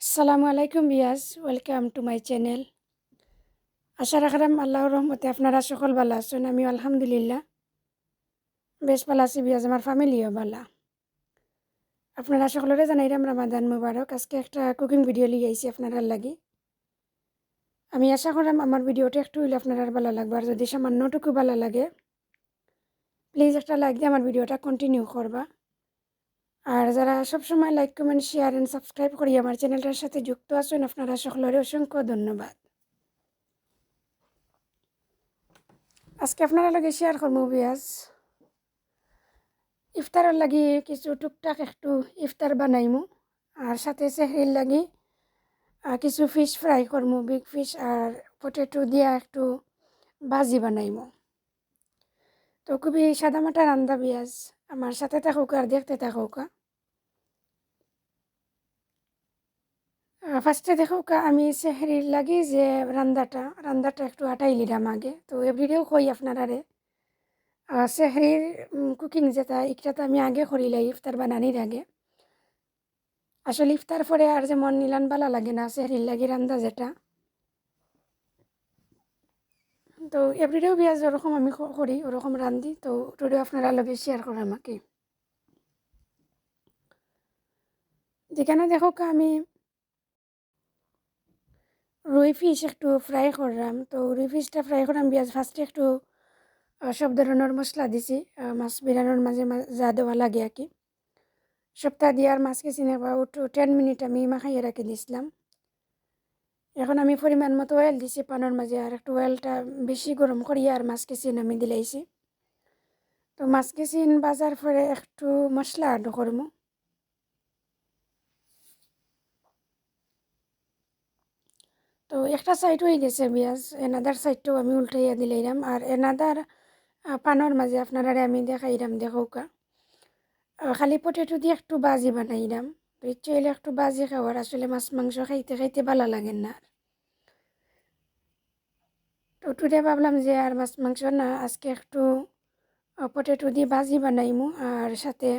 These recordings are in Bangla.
আসসালামু আলাইকুম বিয়াস, ওয়েলকাম টু মাই চ্যানেল। আশা রাখলাম আল্লাহর রহমতে আপনারা সকল ভালো আছেন। আমি আলহামদুলিল্লাহ বেশ ভালো আছি বিয়াস, আমার ফ্যামিলিও ভালো। আপনারা সকলরে জানাইলাম রামাদান মুবারক। আজকে একটা কুকিং ভিডিও লিয়ে আইছি আপনারা লাগি। আমি আশা করলাম আমার ভিডিওটা একটু হইলে আপনারা ভালো লাগবে, আর যদি সামান্যটুকু ভালো লাগে প্লিজ একটা লাইক দিয়ে আমার ভিডিওটা কন্টিনিউ করবা। আর যারা সবসময় like comment share and subscribe করি আমার চ্যানেলটার সাথে যুক্ত আছেন, আপনারা সকলের অসংখ্য ধন্যবাদ। আজকে আপনারা লগে শেয়ার করবো বিয়াস ইফতারের লাগি কিছু টুকটাক একটু ইফতার বানাইমু, আর সাথে সেহরির লাগি কিছু ফিশ ফ্রাই করমু, বিগ ফিশ আর পটেটো দিয়া একটু ভাজি বানাইমু। তো খুবই সাদামাটা রান্দা বিয়াজ, আমার সাথে থাকুক আর দেখতে থাকুক। ফার্স্টে দেখুক আমি সেহরির লাগি যে রান্দাটা একটু আটাই লিরাম আগে। তো এভরিডেও কই আপনারারে সেহরির কুকিং যেটা ইটাটা আমি আগে করিলাই ইফতার বানানির আগে। আসলে ইফতার পরে আর যেমন নিলান বালা লাগে না সেহরির লাগি রান্দা যেটা। তো এভরিডেও বিয়াজ ওরকম আমি করি, ওরকম রান্ধি। তো টুডে আপনারা লগে শেয়ার করে আমাকে যেখানে দেখো আমি রুই ফিশ একটু ফ্রাই করলাম। তো রুই ফিশটা ফ্রাই করলাম বিয়াজ ফার্স্টে একটু সব ধরনের মশলা দিছি, মাছ বিরানোর মাঝে যা দেওয়া লাগে আর কি সপ্তাহ দিয়ে, আর মাছ কেছি অ্যাবাউট 10 মিনিট আমি মাখাইয়ে রাখি দিছিলাম। এখন আমি পরিমাণ মতো অয়েল দিছি পানোর মাঝে, আর একটু অয়েলটা বেশি গরম করিয়া আর মাছ কেছি আমি দিলাইছি। তো মাছ কেছি বাজার পরে একটু মশলা অ্যাড করবো। তো একটা সাইড হয়ে গেছে বিয়াজ, এনাদার সাইডটাও আমি উল্টাইয়া দিলাইলাম। আর এনাদার পানোর মাঝে আপনারা আমি দেখাইলাম দেখৌকা খালি পটেটো দিয়ে একটু বাজি বানাইলাম। তো ইচ্ছে হইলে একটু বাজি খাওয়ার, আসলে মাছ মাংস খাইতে খাইতে ভালো লাগে না। তো টুডে ভাবলাম যে আর মাছ মাংস না, আজকে একটু পটেটো দিয়ে বাজি বানাইমু, আর সাথে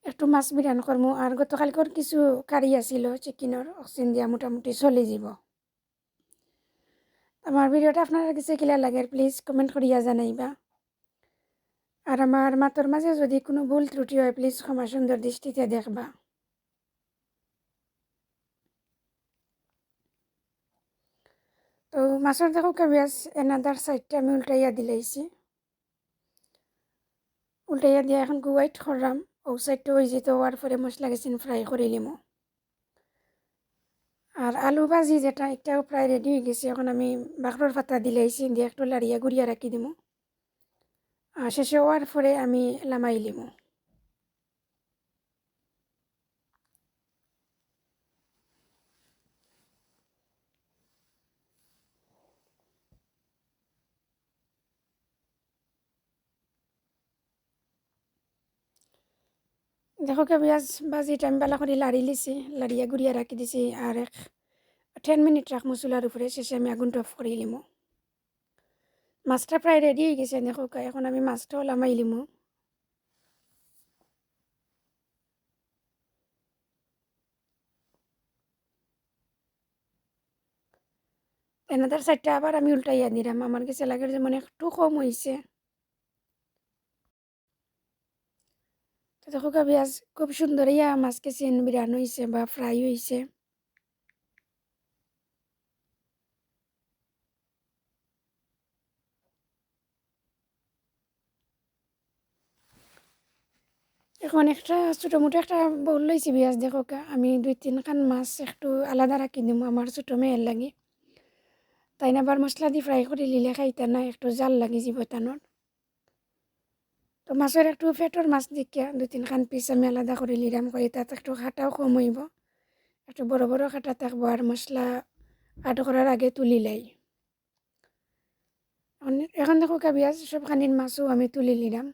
একটু মাছ বিরান করমু। আর গতকালকের কিছু কারি আছিল চিকেনের, অক্সিন দিয়া মোটামুটি চলি যাব। আমার ভিডিওটা আপনারা কাছে কিলা লাগে প্লিজ কমেন্ট করিয়া জানাইবা। আর আমার মাতর মাঝে যদি কোনো ভুল ত্রুটি হয় প্লিজ ক্ষমা সুন্দর দৃষ্টিতে দেখবা। তো মাছের দেখো কেবিয়াস এনাদার সাইডটা আমি উল্টাইয়া দিলাইছি, উল্টাইয়া দিয়া এখন ওয়াইট করলাম। ও সাইডটা হয়ে যেত, হওয়ার পরে মশলা গেছেন ফ্রাই করে লিমো। আর আলু ভাজি যেটা এটাও প্রায় রেডি হয়ে গেছে। এখন আমি বাঁকড়ার পাতা দিলাইছি, দিয়ে একটু লাড়িয়া গুড়িয়া রাখি দিমো। আর শেষে হওয়ার পরে আমি লামাই লিমো। দেখো কেবিয়াজ ভাজিটা আমি বালা করে লাড়ি লিছি, লাড়িয়া গুড়িয়া রাখি দিছি। আর 10 মিনিট রাখবো চুলার উপরে, শেষে আমি আগুনটা অফ করে লিমো। মাছটা প্রায় রেডি হয়ে গেছে দেখো, এখন আমি মাছটাও লামাই লিমো। এনাদার সাইডটা আবার আমি উল্টাইয়া দিলাম, আমার কাছে লাগে যেমন একটু কম হয়েছে। তো দেখো পেঁয়াজ খুব সুন্দর ইয়া মাছ কেসিন বিরান হয়েছে বা ফ্রাই হয়েছে। এখন একটা ছোটো মোটো একটা বউল লইছি পেঁয়াজ দেখো আমি 2-3 খান মাছ একটু আলাদা রাখি দিব আমার ছোটো মেয়ের লাগে। তাই না আবার মশলা দিয়ে ফ্রাই করে নিলে খাইতে না, একটু জাল লাগি যাব টানোর। তো মাছের একটু পেটর মাছ দিকে 2-3 খান পিস আমি আলাদা করে নিলাম, করে তাতে একটু খাটাও কম হইব, একটু বড় বড় খাটা থাকবো। আর মশলা আড করার আগে তুলি লাই। এখন দেখো পেঁয়াজ সবখানির মাছও আমি তুলি নিলাম।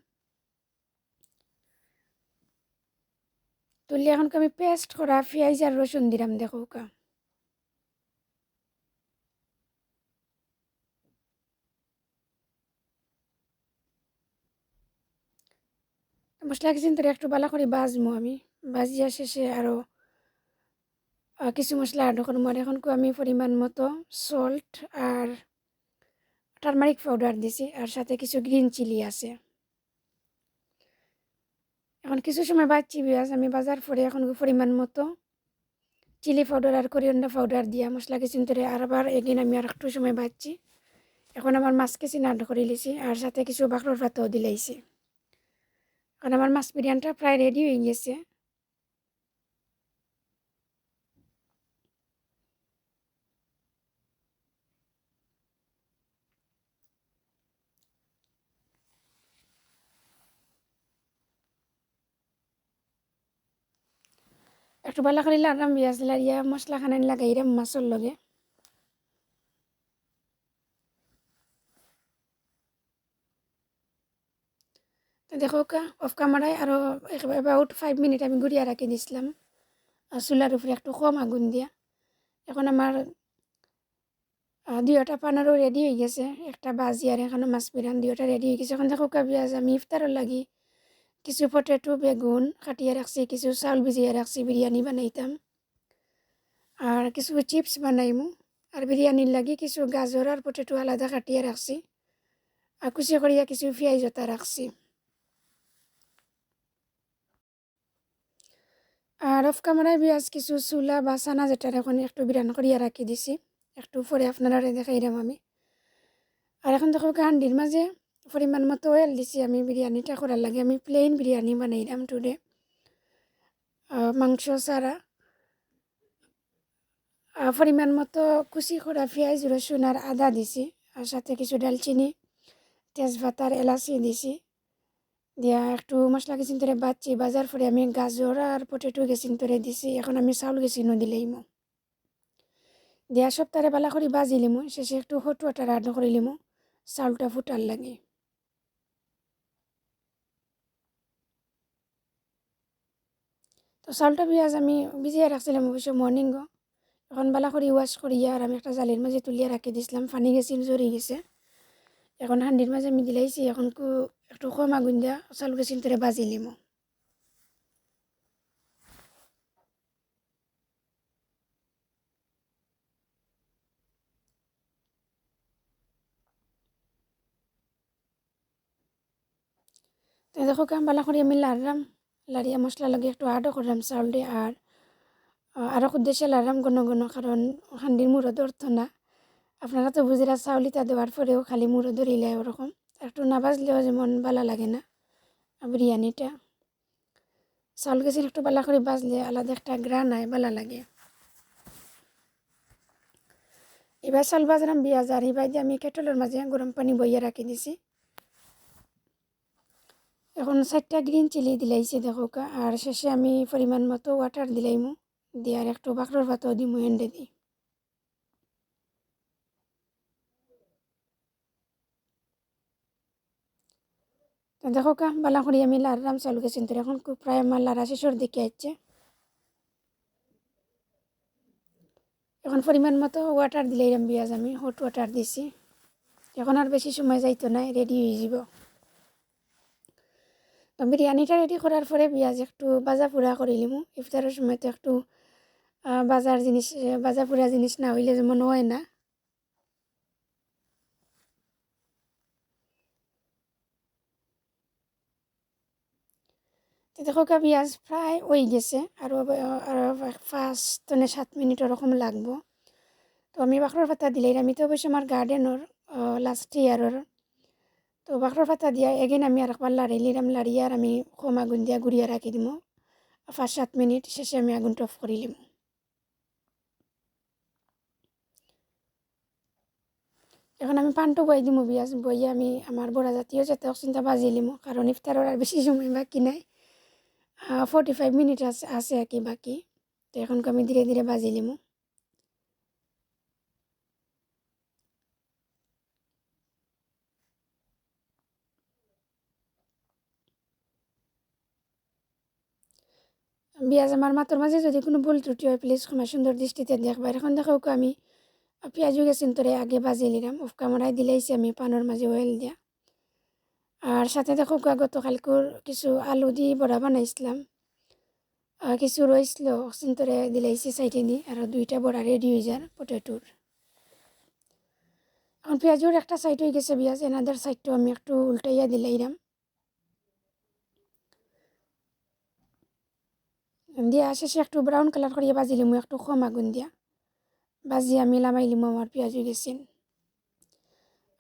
তুলি এখন আমি পেস্ট করা পেঁয়াজ আর রসুন দিলাম দেখো মশলা কিছু ধরে একটু ভালো করে ভাজবো আমি। ভাজিয়া শেষে আরও কিছু মশলা অ্যাড করবো। আর এখন আমি পরিমাণ মতো সল্ট আর টারমারিক পাউডার দিছি, আর সাথে কিছু গ্রিন চিলি আছে। এখন কিছু সময় বাচ্ছি পেঁয়াজ আমি বাজার পরে এখন পরিমাণ মতো চিলি পাউডার আর কোরিয়ান্ডার পাউডার দিয়া মশলা কিছু ধরে আর আবার এগিন আমি আর একটু সময় বাচ্ছি। এখন আমার মাছ কিছু অ্যাড করে লিছি, আর সাথে কিছু বাকরর পাতাও দিলাইছি। এখন আমার মাছ বিরিয়ানিটা প্রায় রেডি হয়ে গেছে। একটু ভালো করে লাড়াম পেঁয়াজ লাড়িয়া মশলা খানান লাগাইরাম মাছের লগে। তো দেখো অফ ক্যামেরায় আরও অ্যাবাউট 5 মিনিট আমি ঘুরিয়ে রাখি দিছিলাম চুলার উপরে একটু কম আগুন দিয়া। এখন আমার দুইটা পানারও রেডি হয়ে গেছে, একটা বাজি আর এখানে মাছ বিরান দুইটা রেডি হয়ে গেছে। এখন দেখো পেঁয়াজ আমি ইফতারের লাগি কিছু পটেটো বেগুন কাটিয়ে রাখছি, কিছু চাউল ভিজিয়ে রাখছি বিরিয়ানি বানাইতাম, আর কিছু চিপস বানাইমু। আর বিরিয়ানির লাগি কিছু গাজর আর পটেটো আলাদা কাটিয়ে রাখছি, আর কুচি করিয়া কিছু পেঁয়াজ ওটা রাখছি। আর অফ ক্যামেরায় পেঁয়াজ কিছু চুলা বা চানা যেটার এখন একটু বিরান করিয়া রাখি দিছি, একটু পরে আপনারা দেখাইলাম আমি। আর এখন দেখো হান্ডির মাঝে পরিমাণ মতো অয়েল দিছি আমি বিরিয়ানিটা করার লাগে। আমি প্লেন বিরিয়ানি বানাইলাম টুডে, মাংস ছাড়া। পরিমাণ মতো কুচি করা পেঁয়াজ রসুন আর আদা দিছি, আর সাথে কিছু ডালচিনি তেজপাতা আর এলাচি দিছি। দিয়া একটু মশলা গেছিন তোরে বাচ্ছি, বাজার পরে আমি গাজর আর পটেটো গেছিন তোরে দিছি। এখন আমি চাউল গেছিন দিলেইমো দিয়া সপ্তাহে বালা করে বাজি লিমু, শেষে একটু হট ওয়াটার অ্যাড করে লিমু চাউলটা ফুটার লাগে। তো চাউলটা পেঁয়াজ আমি ভিজিয়ে রাখছিলাম অবশ্য মর্নিং গো। এখন বালা করে ওয়াশ করিয়া আর আমি একটা জালির মাঝে তুলিয়া রাখি দিছিলাম, পানি গেছিল জড়ি গেছে। এখন হান্ডির মাঝে আমি দিলাইছি, এখন একটু কম আগুন দিয়া চাউল গেছিন তোরে বাজি লিমু। তো দেখো কাম বালা করে আমি লাড়লাম, লাড়িয়া মশলা লাগে একটু আডও করলাম চাউল দিয়ে। আর আরও উদ্দেশ্যে লাড়লাম ঘন ঘন, কারণ হান্ডির মুড়ো ধরতো না। আপনারা তো বুঝিরা চাউলিটা দেওয়ার পরেও খালি মুড়ো ধরিলে ওরকম একটু না বাজলেও যেমন ভালো লাগে না বিরিয়ানিটা। চাউল গেছিল একটু বালা করে বাজলে আলাদা একটা গ্রান হয়, ভালো লাগে। এবার চাউল বাজলাম পেঁয়াজ আর এবার দিয়ে আমি কেটলের মাঝে গরম পানি বইয়া রাখি দিছি। এখন 4টা গ্রিন চিলি দিলাইছি দেখো, আর শেষে আমি পরিমাণ মতো ওয়াটার দিলাইমু, দিয়ে আর একটু বাকরর ভাতও দিমু এন্ডে দিই। তো দেখো বালা করি আমি লাড়লাম চাউল গেছেন তো এখন প্রায় আমার লাড়া শেষের দিকে আসছে। এখন পরিমাণ মতো ওয়াটার দিলাইলাম পেঁয়াজ, আমি হট ওয়াটার দিছি। এখন আর বেশি সময় যাইতো না, রেডি হয়ে যাব। তো বিরিয়ানিটা রেডি করার পরে পেঁয়াজ একটু ভাজা পোড়া করে লিমু। ইফতারের সময় তো একটু ভাজা পোড়া জিনিস না হইলে যেমন হয় না। তো দেখো পেঁয়াজ প্রায় হয়ে গেছে, আরও 5 থেকে 7 মিনিট ওরকম লাগবো। তো আমি বাকরর পাতা দিলাই, আমি তো অবশ্যই আমার গার্ডেনের লাস্ট ইয়ারের। তো বাকরর পাতা দিয়া এগেন আমি আর একবার লাড়িয়ে আর আমি কম আগুন দিয়া ঘুরিয়ে রাখি দিমু 5-7 মিনিট, শেষে আমি আগুনটা অফ করে লিমু। এখন আমি পানটো বই দিমু পেঁয়াজ বইয়ে আমি আমার বড়া জাতীয় যাতে অক্সিনটা বাজি লিমু, কারণ ইফতারের আর বেশি সময় বাকি নাই, 45 মিনিট আছে আর কি বাকি। তো এখন আমি ধীরে ধীরে বাজি লিমু। পেঁয়াজ আমার মাথার মাঝে যদি কোনো ভুল ত্রুটি হয় প্লিজ ক্ষমা সুন্দর দৃষ্টিতে দেখবার। এখন দেখো আমি পেঁয়াজও গেছেন তোরে আগে বাজি নিলাম, অফ ক্যামেরায় দিলাইছি আমি পানোর মাঝে অয়েল দিয়া। আর সাথে দেখো গতকালকের কিছু আলু দিয়ে বড়া বানাইছিলাম, কিছু রয়েছিল চিন্তরে দিলাইছি সাইডে নি আর দুইটা বড়া রেডি হয়ে যার পটেটোর। এখন পেঁয়াজুর একটা সাইড হয়ে গেছে পেঁয়াজ, এনাদের সাইডটাও আমি একটু উল্টাইয়া দিলাইলাম দিয়া শেষে একটু ব্রাউন কালার করিয়া বাজি লিমু একটু কম আগুন দিয়া বাজি আমি লামাই লিমু আমার পেঁয়াজ হয়ে গেছেন।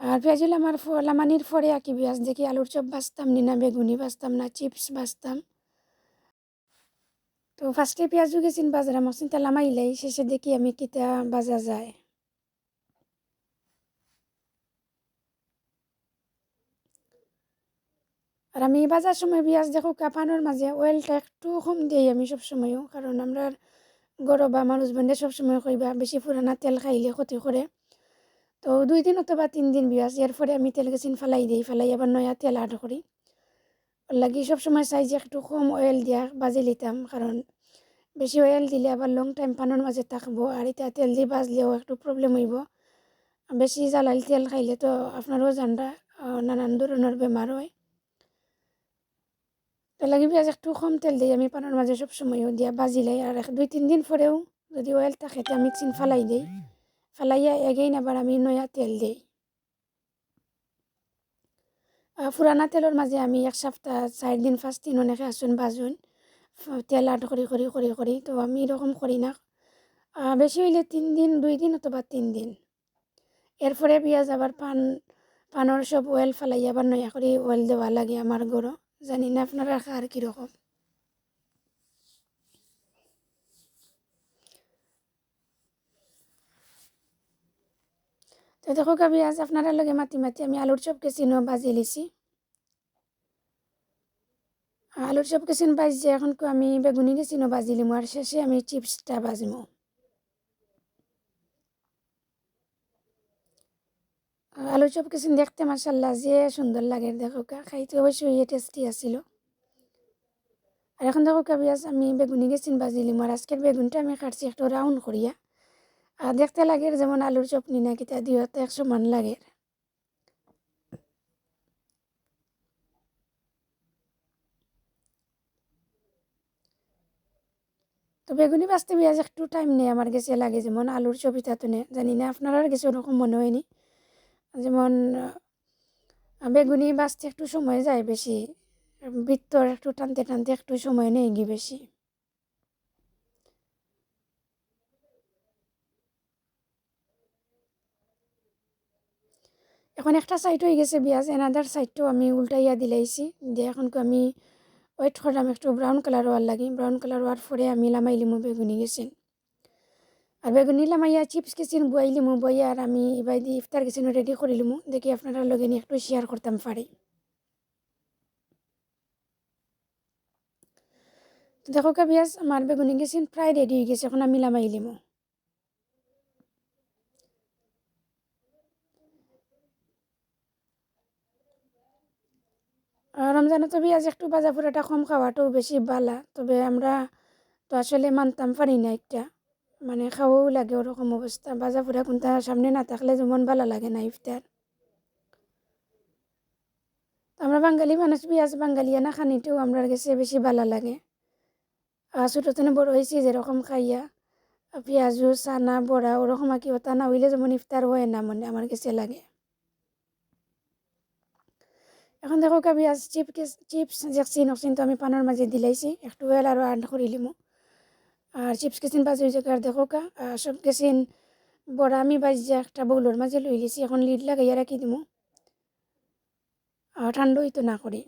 আর পেঁয়াজ আমার লামানির পরে আঁকি পেঁয়াজ দেখি আলুর চপ বাঁচতাম নি না বেগুনি বাঁচতাম না চিপস বাঁচতাম। তো ফার্স্টে পেঁয়াজ গেছেন বাজার আমার চিন্তা লামাইলাই শেষে দেখি আমি কিতা বাজা যায়। আর আমি বাজার সময় পেঁয়াজ দেখো কাপানোর মাঝে অয়েলটা একটু কম দিই আমি সবসময়ও, কারণ আমরা গরো বা মানুষ বান্ধে সবসময় কইবা বেশি পুরানা তেল খাইলে ক্ষতি করে। তো 2 দিন অথবা 3 দিন পেঁয়াজ এরপরে আমি তেল গেছিন ফালাই দিই, ফালাই আবার নয়া তেল আড করি। ওর লাগি সবসময় চাই যে একটু কম অয়েল দিয়া বাজি লিতাম, কারণ বেশি অয়েল দিলে আবার লং টাইম পানোর মাঝে থাকবো আর এটা তেল দিয়ে বাজলেও একটু প্রবলেম হইব। বেশি জ্বালাল তেল খাইলে তো আপনারও জানরা নানান ধরনের বেমার হয়। তো লাগি পেঁয়াজ একটু কম তেল দিই আমি পানোর মাঝে সবসময়ও দিয়া বাজিলাই। আর 2-3 দিন পরেও যদি অয়েল থাকে তা মিক্সিন ফালাই দিই, ফালাইয়া এগেইন আবার আমি নয়া তেল দিই। পুরানা তেলের মাঝে আমি 1 সপ্তাহ 4 দিন 5 দিন অনেকে আসুন বাজুন তেল আড করি তো আমি এরকম করি না। বেশি হইলে 3 দিন 2 দিন অথবা 3 দিন এরপরে পেঁয়াজ আবার পানোর সব অয়েল ফালাই আবার নয়া করে অয়েল দেওয়া লাগে আমার গরো। জানি না আপনারা আর কীরকম। তো দেখো পেঁয়াজ আপনারা লগে মাতি মাতি আমি আলুর চপ কেচিনও বাজি লিছি। আলুর চপ কেচিন বাজছে এখন আমি বেগুনি কেচিনও বাজি লিমু আর শেষে আমি চিপসটা বাজমু। আলুর চপ কেচিন দেখতে মাশাল্লাহ যে সুন্দর লাগে, দেখো খাইতে অবশ্যই টেস্টি আসিল। আর এখন দেখো পেঁয়াজ আমি বেগুনি কেচিন বাজি লিমু আর আজকের বেগুনটা আমি কাটছি একটু রাউন্ড করিয়া। দেখতে লাগে যেমন আলুর চপ নিনা কিতা দুইটা এক সমান লাগে। তো বেগুনি বাজতে পেঁয়াজ একটু টাইম নেই আমার কাছে লাগে, যেমন আলুর চপ ইতা তো জানি না আপনার কাছে ওরকম মনে হয়নি। যেমন বেগুনি বাজতে একটু সময় যায় বেশি, ভিতর একটু টানতে টানতে একটু সময় নেই গি বেশি। এখন একটা সাইড হয়ে গেছে পেঁয়াজ, এনাদার সাইডটাও আমি উল্টাইয়া দিলাইছি দিয়ে এখন আমি ওয়েট করলাম একটু ব্রাউন কালার হওয়ার লাগে। ব্রাউন কালার হওয়ার পরে আমি লামাই লিমু বেগুনি গেছেন। আর বেগুনি লামাইয়া চিপস গেছেন বয়াই লিমু, বইয়া আর আমি এবার দিয়ে ইফতার গেছেন রেডি করে লিমু, দেখি আপনারা লগে নিয়ে একটু শেয়ার করতাম পারি। তো দেখো পেঁয়াজ আমার বেগুনি গেছেন প্রায় রেডি হয়ে গেছে, এখন আমি লামাই লিমু। রমজানে তো পেঁয়াজ একটু ভাজা পোড়াটা কম খাওয়াটাও বেশি বালা, তবে আমরা তো আসলে মানতাম পারি না একটা, মানে খাওয়াও লাগে ওরকম অবস্থা। ভাজা পোড়া কোনটা সামনে না থাকলে যেমন ভালো লাগে না ইফতার। তো আমরা বাঙালি মানুষ পেঁয়াজ বাঙালিয়ানা খানিতেও আমরা কাছে বেশি ভালো লাগে। ছোটো থেকে বড় হয়েছি যেরকম খাইয়া পেঁয়াজু চানা বড়া ওরকম আর কি ওটা না হইলে যেমন ইফতার হয় না মনে আমার কাছে লাগে। এখন দেখো পেঁয়াজ চিপস দেখছি নকচিন তো আমি পানের মাঝে দিলাইছি একটু অয়েল আরও আড করে লিমু। আর চিপস কেসিন বাজি হয়েছে আর দেখো সব কেসিন বড়া আমি বাজিয়া একটা বউলোর মাঝে লই লিছি, এখন লিড লাগাইয়া রাখি দিমু ঠান্ডা হইতো না করি।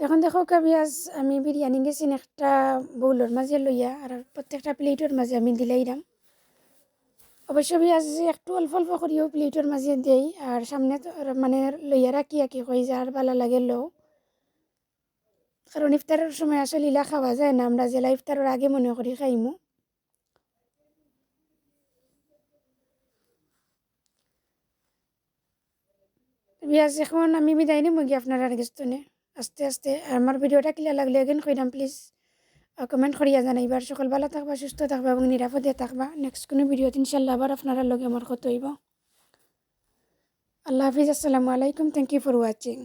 এখন দেখো পেঁয়াজ আমি বিরিয়ানি গেছিন একটা বউলোর মাঝে লইয়া আর প্রত্যেকটা প্লেটের মাঝে আমি দিলাইলাম। অবশ্য পেঁয়াজ একটু অল্প অল্প করিও প্লেটের মাঝে দেই আর সামনে মানে লইয়া রাখি আঁকি কই যার ভালো লাগে লো, কারণ ইফতারের সময় আসলে ইলা খাওয়া যায় না, আমরা জেলা ইফতারের আগে মনে করি খাইমু। পেঁয়াজ এখন আমি বিদায় নিব গিয়ে আপনার আর গেস্তনে আস্তে আস্তে। আমার ভিডিওটা ক্লিয়ার লাগলে এগেন কইরাম প্লিজ কমেন্ট করিয়া জানাইবার। সকল ভালো থাকবা সুস্থ থাকবা এবং নিরাপদে থাকবা। নেক্সট কোনো ভিডিওতে ইনশাল্লাহ আবার আপনারা লগে আমার কথা হইব। আল্লাহ হাফিজ, আসসালামু আলাইকুম, থ্যাংক ইউ ফর ওয়াচিং।